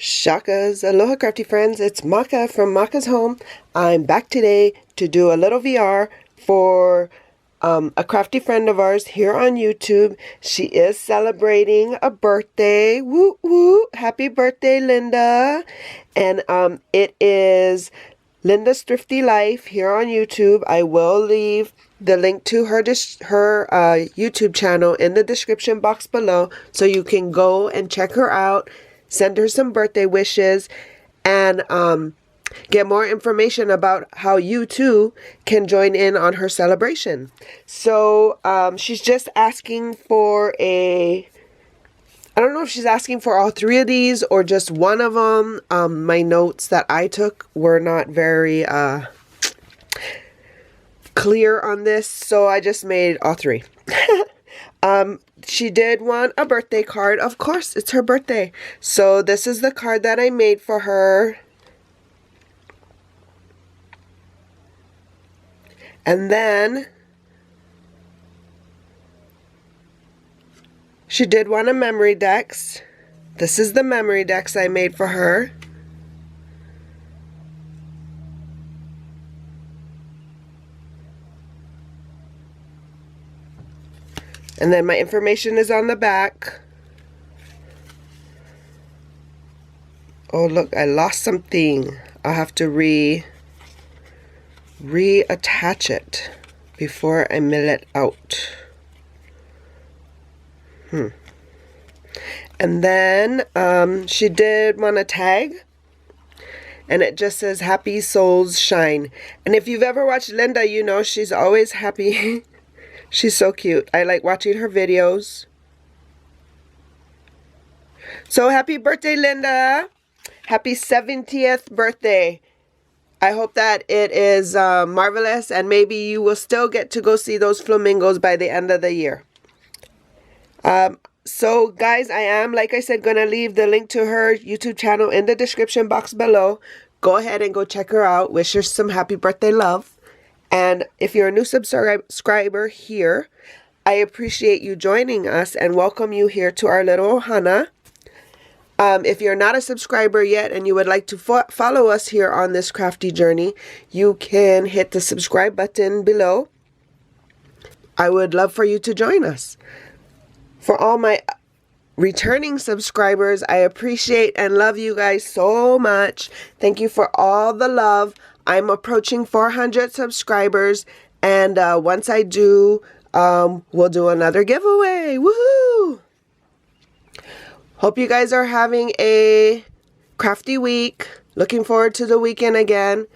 Shakas, aloha crafty friends, it's Maka from Makaz Home. I'm back today to do a little VR for a crafty friend of ours here on YouTube. She is celebrating a birthday. Woo woo! Happy birthday, Linda! And it is Linda's Thrifty Life here on YouTube. I will leave the link to her YouTube channel in the description box below so you can go and check her out. Send her some birthday wishes and get more information about how you too can join in on her celebration. So she's just asking for I don't know if she's asking for all three of these or just one of them. My notes that I took were not very clear on this, so I just made all three. She did want a birthday card. Of course, it's her birthday. So this is the card that I made for her. And then she did want a Memorydex. This is the Memorydex I made for her. And then my information is on the back. Oh, look, I lost something. I'll have to reattach it before I mill it out. And then she did want a tag. And it just says, Happy Souls Shine. And if you've ever watched Linda, you know she's always happy. She's so cute. I like watching her videos. So happy birthday, Linda. Happy 70th birthday. I hope that it is marvelous and maybe you will still get to go see those flamingos by the end of the year. So guys, I am, like I said, going to leave the link to her YouTube channel in the description box below. Go ahead and go check her out. Wish her some happy birthday love. And if you're a new subscriber here, I appreciate you joining us and welcome you here to our little ohana. If you're not a subscriber yet and you would like to follow us here on this crafty journey, you can hit the subscribe button below. I would love for you to join us. For all my returning subscribers, I appreciate and love you guys so much. Thank you for all the love. I'm approaching 400 subscribers, and once I do, we'll do another giveaway. Woohoo! Hope you guys are having a crafty week. Looking forward to the weekend again.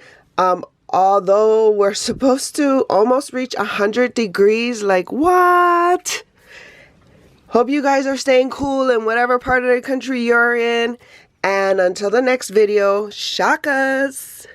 Although we're supposed to almost reach 100 degrees, like what? Hope you guys are staying cool in whatever part of the country you're in. And until the next video, shakas!